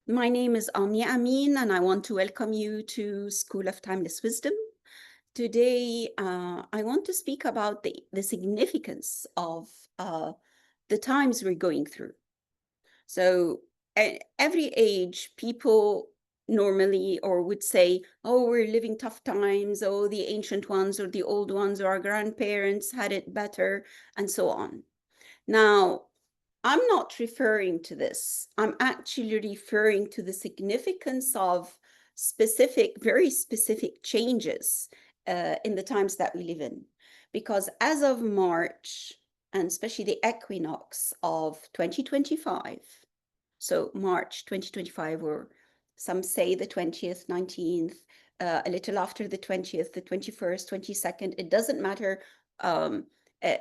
My name is Anya Amin, and I want to welcome you to School of Timeless Wisdom. Today, I want to speak about the significance of the times we're going through. So, at every age, people normally or would say, oh, we're living tough times, oh, the ancient ones or the old ones or our grandparents had it better, and so on. Now, I'm not referring to this. I'm actually referring to the significance of very specific changes in the times that we live in. Because as of March, and especially the equinox of 2025, so March 2025, or some say the 20th, 19th, a little after the 20th, the 21st, 22nd, it doesn't matter.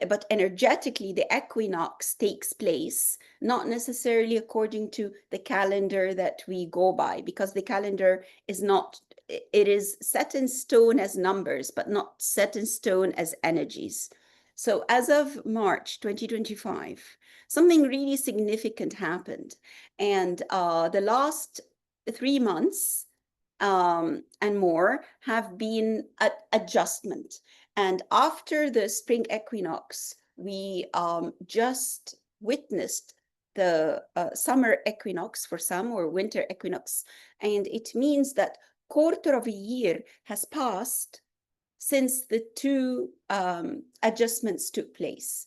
But energetically, the equinox takes place, not necessarily according to the calendar that we go by, because the calendar is not, it is set in stone as numbers, but not set in stone as energies. So as of March 2025, something really significant happened. And the last 3 months and more have been adjustment. And after the spring equinox, we just witnessed the summer equinox for some, or winter equinox. And it means that quarter of a year has passed since the two adjustments took place.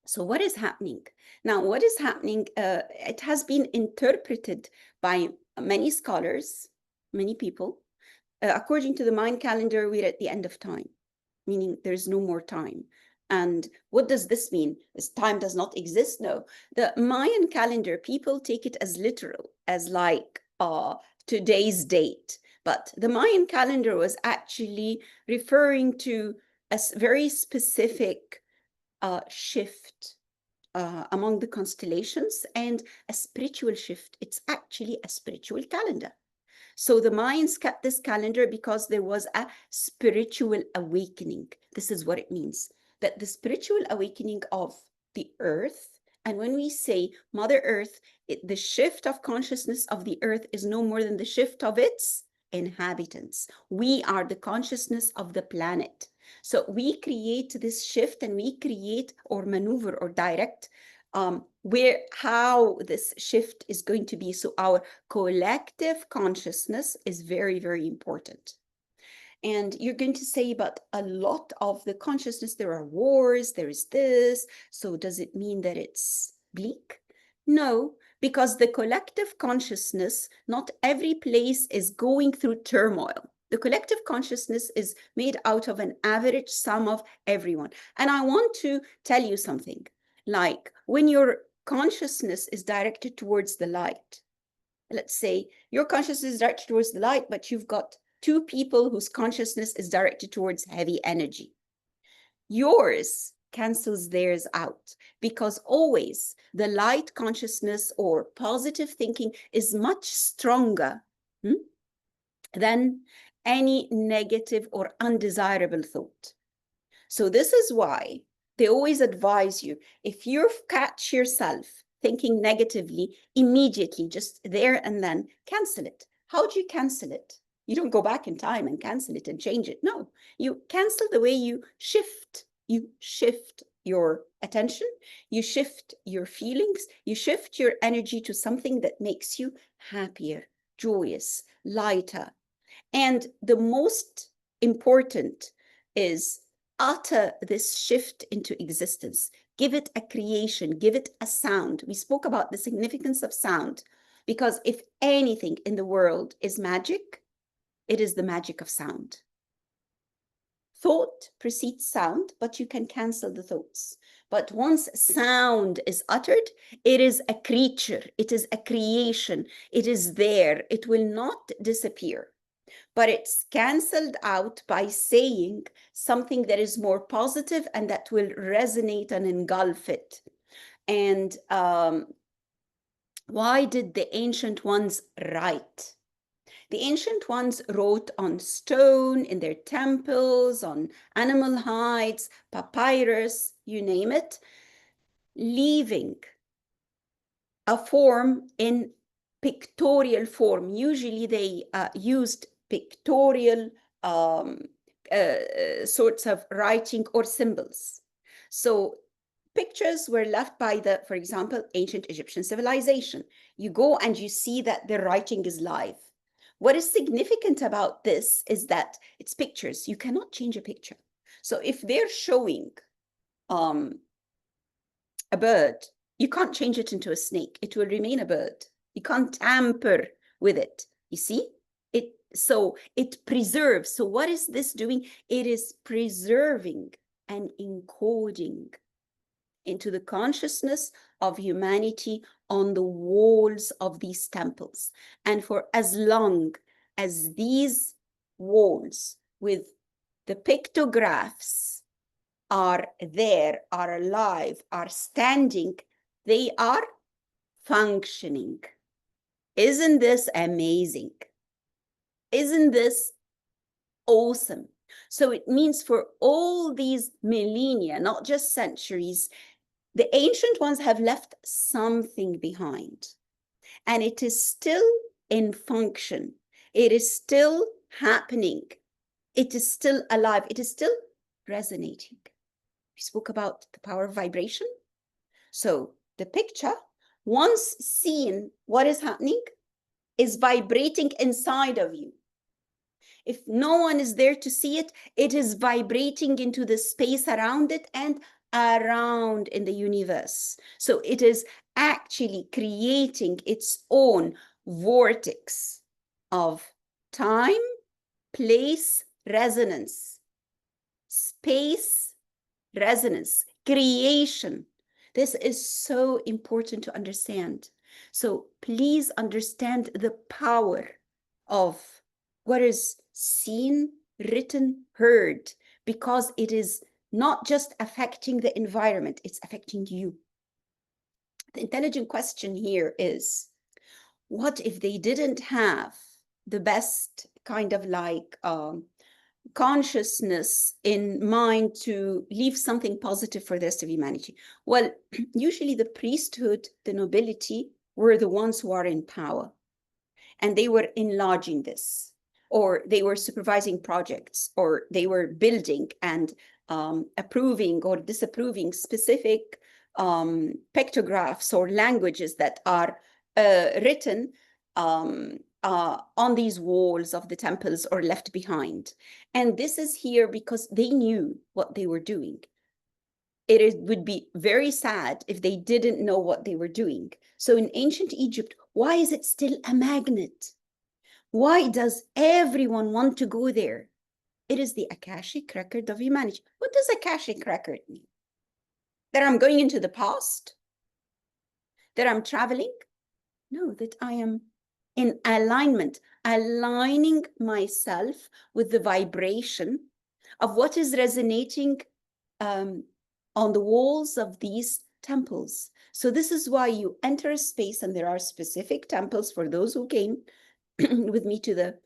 So what is happening? Now, what is happening, it has been interpreted by many scholars, many people. According to the Mayan calendar, we're at the end of time, meaning there's no more time. And what does this mean? This time does not exist? No. The Mayan calendar, people take it as literal, as like today's date. But the Mayan calendar was actually referring to a very specific shift among the constellations and a spiritual shift. It's actually a spiritual calendar. So the Mayans kept this calendar because there was a spiritual awakening. This is what it means, that the spiritual awakening of the earth. And when we say Mother Earth, the shift of consciousness of the earth is no more than the shift of its inhabitants. We are the consciousness of the planet. So we create this shift, and we create or maneuver or direct how this shift is going to be. So our collective consciousness is very, very important. And you're going to say, but a lot of the consciousness, there are wars, there is this. So does it mean that it's bleak? No, because the collective consciousness, not every place is going through turmoil. The collective consciousness is made out of an average sum of everyone. And I want to tell you something, like when your consciousness is directed towards the light, let's say your consciousness is directed towards the light, but you've got two people whose consciousness is directed towards heavy energy. Yours cancels theirs out, because always the light consciousness or positive thinking is much stronger than any negative or undesirable thought. So this is why they always advise you, if you catch yourself thinking negatively, immediately, just there and then, cancel it. How do you cancel it? You don't go back in time and cancel it and change it. No, you cancel the way you shift. You shift your attention, you shift your feelings, you shift your energy to something that makes you happier, joyous, lighter. And the most important is utter this shift into existence. Give it a creation, give it a sound. We spoke about the significance of sound, because if anything in the world is magic, it is the magic of sound. Thought precedes sound, but you can cancel the thoughts. But once sound is uttered, it is a creature, it is a creation, it is there, it will not disappear. But it's canceled out by saying something that is more positive and that will resonate and engulf it. And why did the ancient ones write? The ancient ones wrote on stone, in their temples, on animal hides, papyrus, you name it, leaving a form in pictorial form. Usually they used pictorial sorts of writing or symbols. So pictures were left by the, for example, ancient Egyptian civilization. You go and you see that the writing is live. What is significant about this is that it's pictures. You cannot change a picture. So if they're showing a bird, you can't change it into a snake. It will remain a bird. You can't tamper with it. You see? So it preserves. So what is this doing? It is preserving and encoding into the consciousness of humanity on the walls of these temples. And for as long as these walls with the pictographs are there, are alive, are standing, they are functioning. Isn't this amazing? Isn't this awesome? So it means for all these millennia, not just centuries, the ancient ones have left something behind, and it is still in function. It is still happening. It is still alive. It is still resonating. We spoke about the power of vibration. So the picture, once seen, what is happening is vibrating inside of you. If no one is there to see it, it is vibrating into the space around it and around in the universe. So it is actually creating its own vortex of time, place, resonance, space, resonance, creation. This is so important to understand. So please understand the power of what is seen, written, heard, because it is not just affecting the environment, it's affecting you. The intelligent question here is, what if they didn't have the best kind of like consciousness in mind to leave something positive for the rest of humanity? Well, usually the priesthood, the nobility, were the ones who are in power, and they were enlarging this, or they were supervising projects, or they were building and approving or disapproving specific pictographs or languages that are written on these walls of the temples or left behind. And this is here because they knew what they were doing. It would be very sad if they didn't know what they were doing. So in ancient Egypt, why is it still a magnet? Why does everyone want to go there? It is the Akashic record of humanity. What does Akashic record mean? That I'm going into the past? That I'm traveling? No, that I am in alignment, aligning myself with the vibration of what is resonating on the walls of these temples. So this is why you enter a space, and there are specific temples for those who came with me to the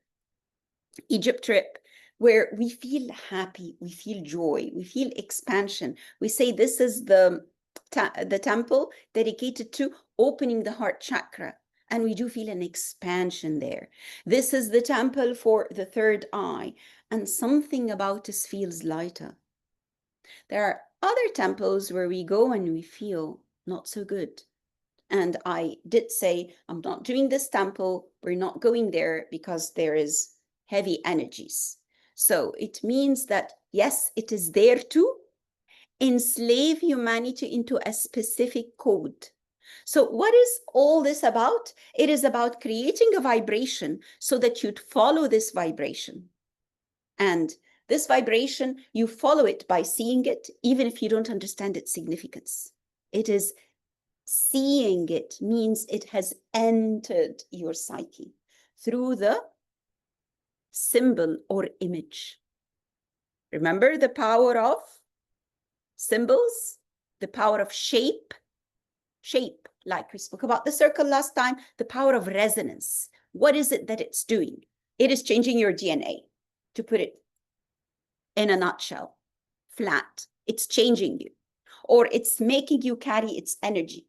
Egypt trip, where we feel happy, we feel joy, we feel expansion. We say this is the temple dedicated to opening the heart chakra, and we do feel an expansion there. This is the temple for the third eye, and something about us feels lighter. There are other temples where we go and we feel not so good. And I did say, I'm not doing this temple. We're not going there because there is heavy energies. So it means that, yes, it is there to enslave humanity into a specific code. So what is all this about? It is about creating a vibration so that you'd follow this vibration. And this vibration, you follow it by seeing it, even if you don't understand its significance. It is seeing it means it has entered your psyche through the symbol or image. Remember the power of symbols, the power of shape, like we spoke about the circle last time, the power of resonance. What is it that it's doing? It is changing your DNA, to put it in a nutshell, flat. It's changing you, or it's making you carry its energy.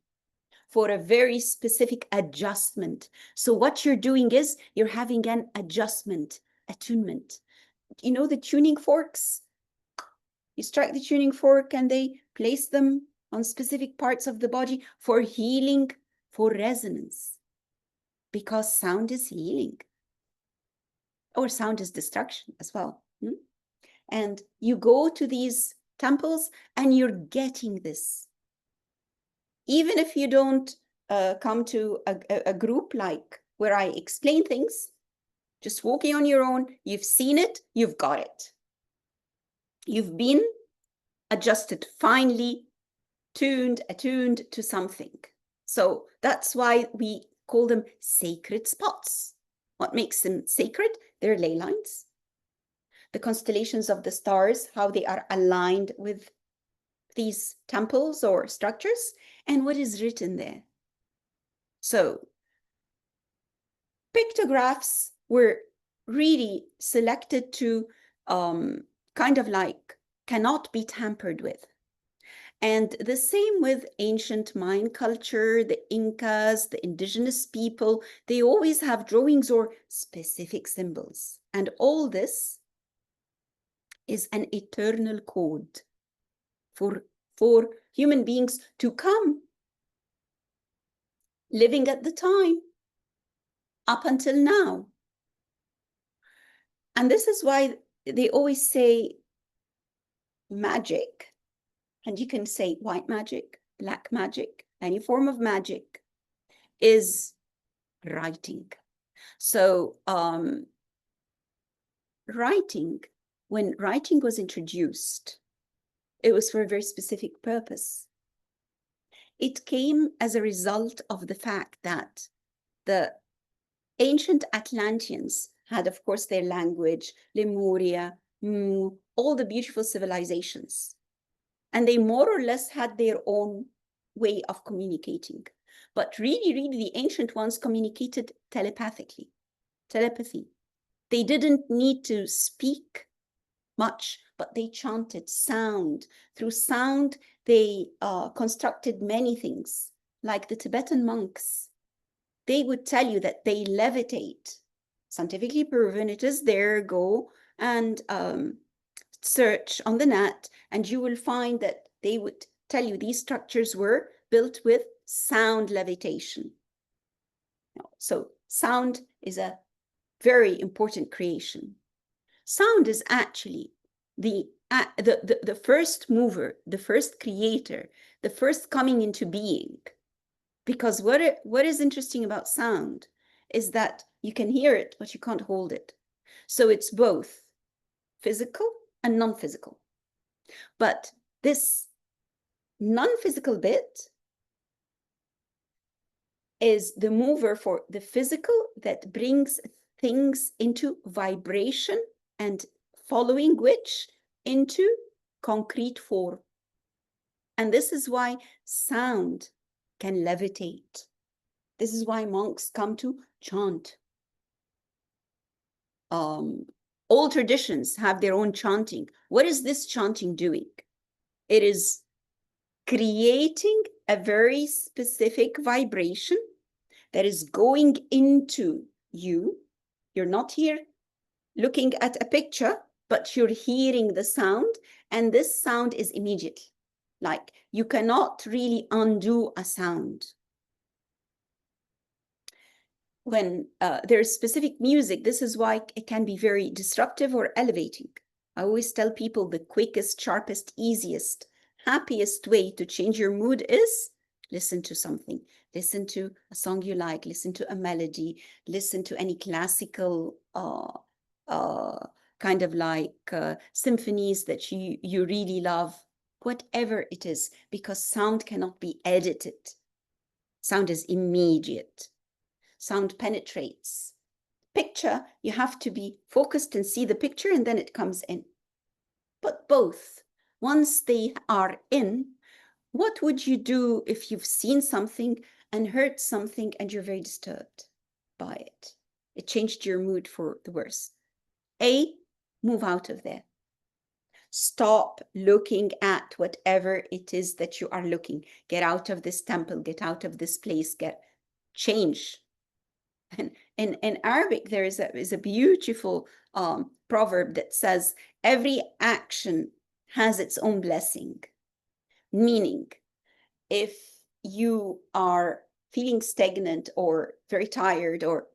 for a very specific adjustment. So what you're doing is you're having an adjustment, attunement. You know the tuning forks? You strike the tuning fork and they place them on specific parts of the body for healing, for resonance, because sound is healing, or sound is destruction as well. And you go to these temples and you're getting this. Even if you don't come to a group like where I explain things, just walking on your own, you've seen it, you've got it. You've been adjusted, finely attuned to something. So that's why we call them sacred spots. What makes them sacred? Their ley lines, the constellations of the stars, how they are aligned with these temples or structures, and what is written there. So pictographs were really selected to kind of like cannot be tampered with. And the same with ancient Mayan culture, the Incas, the indigenous people, they always have drawings or specific symbols. And all this is an eternal code for human beings to come, living at the time, up until now. And this is why they always say magic, and you can say white magic, black magic, any form of magic is writing. So writing, when writing was introduced, it was for a very specific purpose. It came as a result of the fact that the ancient Atlanteans had, of course, their language, Lemuria, Mu, all the beautiful civilizations. And they more or less had their own way of communicating. But really, the ancient ones communicated telepathically, telepathy. They didn't need to speak much, but they chanted sound. Through sound, they constructed many things, like the Tibetan monks. They would tell you that they levitate. Scientifically proven, it is there. Go and search on the net, and you will find that they would tell you these structures were built with sound levitation. So sound is a very important creation. Sound is actually the first mover, the first creator, the first coming into being. Because what is interesting about sound is that you can hear it, but you can't hold it. So it's both physical and non-physical. But this non-physical bit is the mover for the physical that brings things into vibration and following which into concrete form. And this is why sound can levitate. This is why monks come to chant. All traditions have their own chanting. What is this chanting doing? It is creating a very specific vibration that is going into you. You're not here looking at a picture, but you're hearing the sound, and this sound is immediate. Like, you cannot really undo a sound. When there's specific music, this is why it can be very disruptive or elevating. I always tell people the quickest, sharpest, easiest, happiest way to change your mood is listen to something. Listen to a song you like, listen to a melody, listen to any classical kind of like symphonies that you really love, whatever it is, because sound cannot be edited. Sound is immediate. Sound penetrates. Picture, you have to be focused and see the picture, and then it comes in. But both, once they are in, what would you do if you've seen something and heard something and you're very disturbed by it? It changed your mood for the worse. A, move out of there. Stop looking at whatever it is that you are looking. Get out of this temple, get out of this place, change. And in Arabic, there is a beautiful proverb that says, every action has its own blessing. Meaning, if you are feeling stagnant or very tired, or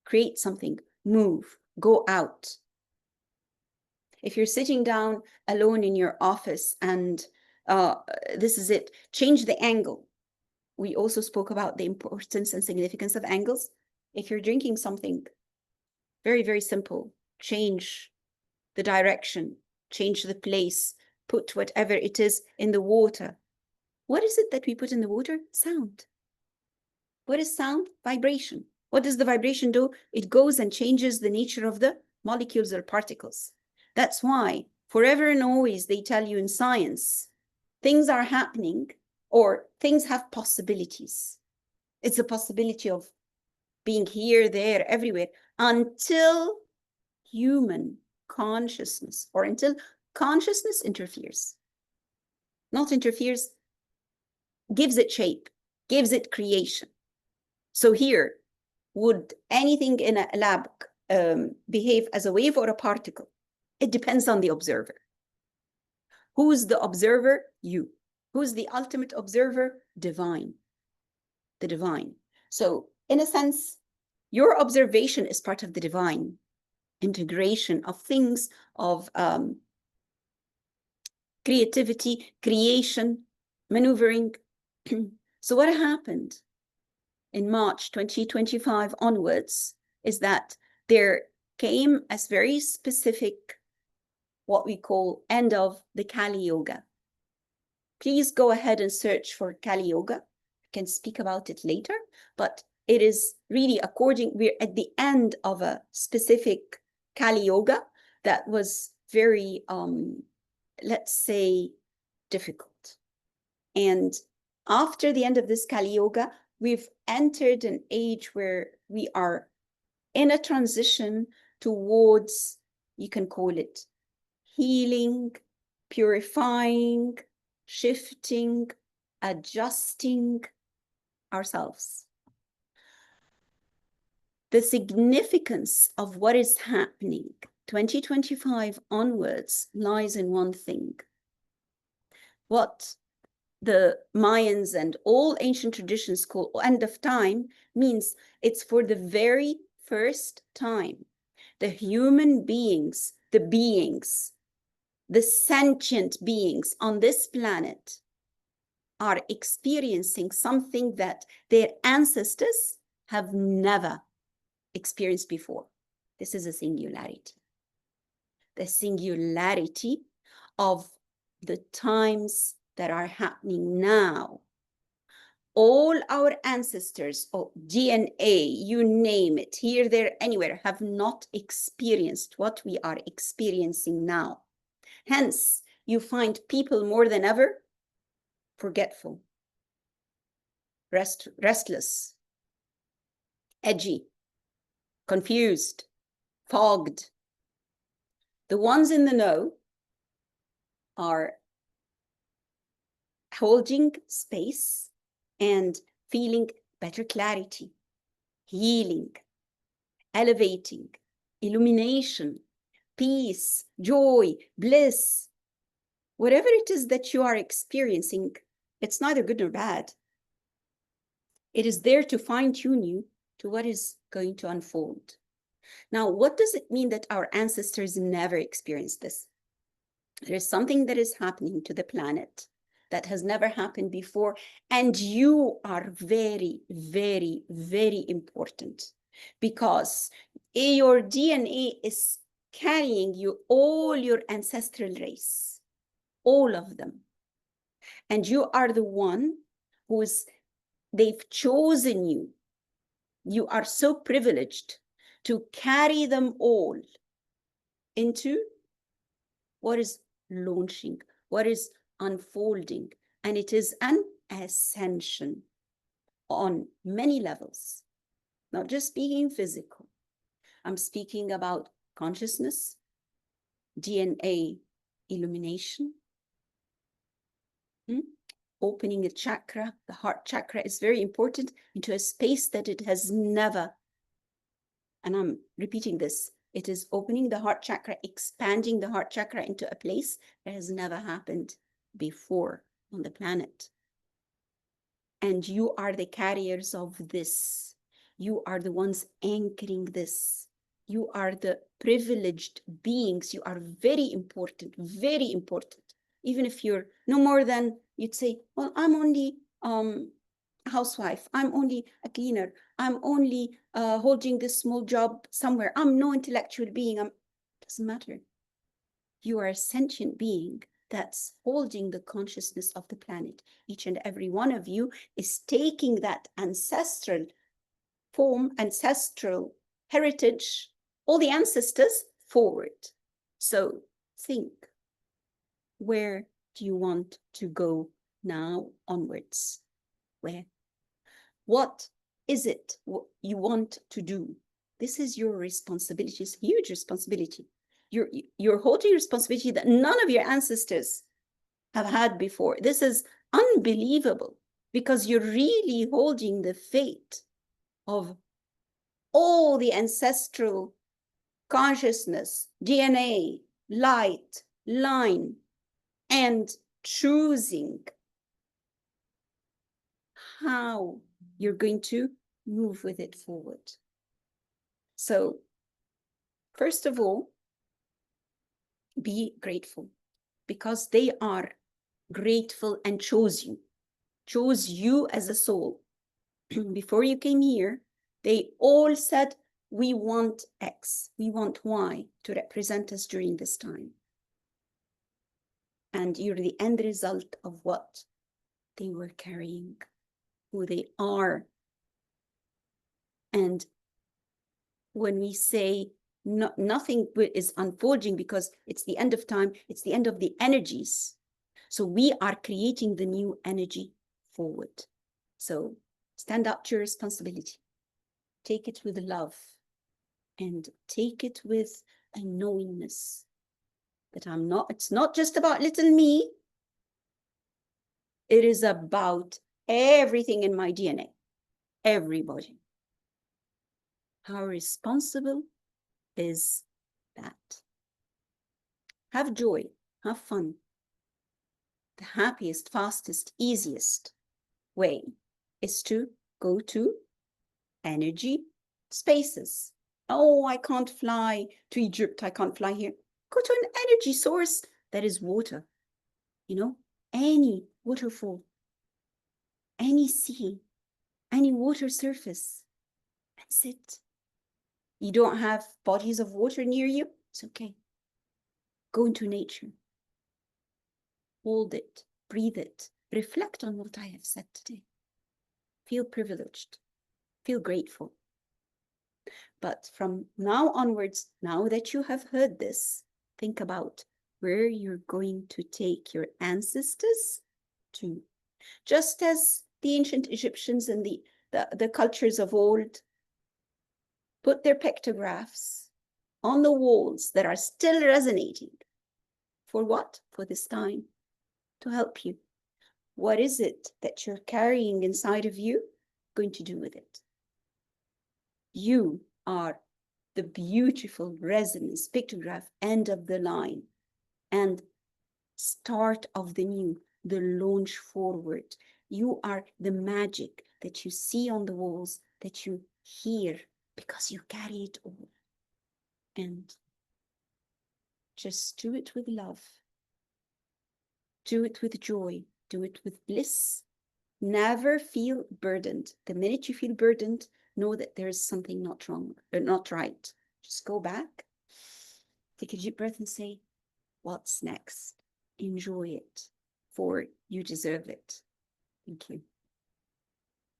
create something, move, go out. If you're sitting down alone in your office and this is it, change the angle. We also spoke about the importance and significance of angles. If you're drinking something, very, very simple, change the direction, change the place, put whatever it is in the water. What is it that we put in the water? Sound. What is sound? Vibration. What does the vibration do? It goes and changes the nature of the molecules or particles. That's why forever and always they tell you in science, things are happening or things have possibilities. It's a possibility of being here, there, everywhere, until human consciousness, or until consciousness interferes. Not interferes, gives it shape, gives it creation. So here, would anything in a lab behave as a wave or a particle? It depends on the observer. Who's the observer? You. Who's the ultimate observer? Divine. The divine. So in a sense, your observation is part of the divine integration of things, of creativity, creation, maneuvering. So what happened in March 2025 onwards is that there came a very specific, what we call end of the Kali Yoga. Please go ahead and search for Kali Yoga. I can speak about it later, but it is really we're at the end of a specific Kali Yoga that was very, let's say, difficult. And after the end of this Kali Yoga, we've entered an age where we are in a transition towards, you can call it, healing, purifying, shifting, adjusting ourselves. The significance of what is happening 2025 onwards lies in one thing. What the Mayans and all ancient traditions call end of time means it's for the very first time the human beings, the sentient beings on this planet are experiencing something that their ancestors have never experienced before. This is a singularity. The singularity of the times that are happening now. All our ancestors, or DNA, you name it, here, there, anywhere, have not experienced what we are experiencing now. Hence, you find people more than ever forgetful, restless, edgy, confused, fogged. The ones in the know are holding space and feeling better clarity, healing, elevating, illumination, peace, joy, bliss. Whatever it is that you are experiencing, it's neither good nor bad. It is there to fine-tune you to what is going to unfold. Now, what does it mean that our ancestors never experienced this? There is something that is happening to the planet that has never happened before, and you are very, very, very important, because your DNA is carrying you all your ancestral race, all of them. And you are the one they've chosen you. You are so privileged to carry them all into what is launching, what is unfolding. And it is an ascension on many levels, not just speaking physical. I'm speaking about consciousness, DNA, illumination. Opening the chakra, the heart chakra is very important, into a space that it has never, and I'm repeating this, it is opening the heart chakra, expanding the heart chakra into a place that has never happened before on the planet. And you are the carriers of this. You are the ones anchoring this. You are the privileged beings. You are very important, very important. Even if you're no more than, you'd say, well, I'm only a housewife. I'm only a cleaner. I'm only holding this small job somewhere. I'm no intellectual being. Doesn't matter. You are a sentient being that's holding the consciousness of the planet. Each and every one of you is taking that ancestral form, ancestral heritage, all the ancestors forward. So think, where do you want to go now onwards? Where? What is it you want to do? This is your responsibility. It's a huge responsibility. You're holding responsibility that none of your ancestors have had before. This is unbelievable, because you're really holding the fate of all the ancestral consciousness, DNA, light, line, and choosing how you're going to move with it forward. So, first of all, be grateful, because they are grateful and chose you as a soul. Before you came here, they all said, we want X, we want Y to represent us during this time. And you're the end result of what they were carrying, who they are. And when we say nothing is unfolding because it's the end of time, it's the end of the energies. So we are creating the new energy forward. So stand up to your responsibility. Take it with love, and take it with a knowingness that it's not just about little me. It is about everything in my DNA, everybody. How responsible is that? Have joy, have fun. The happiest, fastest, easiest way is to go to energy spaces. Oh, I can't fly to Egypt. I can't fly here. Go to an energy source that is water. You know, any waterfall, any sea, any water surface. That's it. You don't have bodies of water near you? It's okay. Go into nature. Hold it, breathe it, reflect on what I have said today. Feel privileged, feel grateful. But from now onwards, now that you have heard this, think about where you're going to take your ancestors to. Just as the ancient Egyptians and the cultures of old put their pictographs on the walls that are still resonating. For what? For this time, to help you. What is it that you're carrying inside of you going to do with it? You are the beautiful resonance pictograph, end of the line, and start of the new, the launch forward. You are the magic that you see on the walls, that you hear, because you carry it all. And just do it with love. Do it with joy. Do it with bliss. Never feel burdened. The minute you feel burdened, know that there is something not wrong or not right. Just go back, take a deep breath and say, what's next? Enjoy it, for you deserve it. Thank you.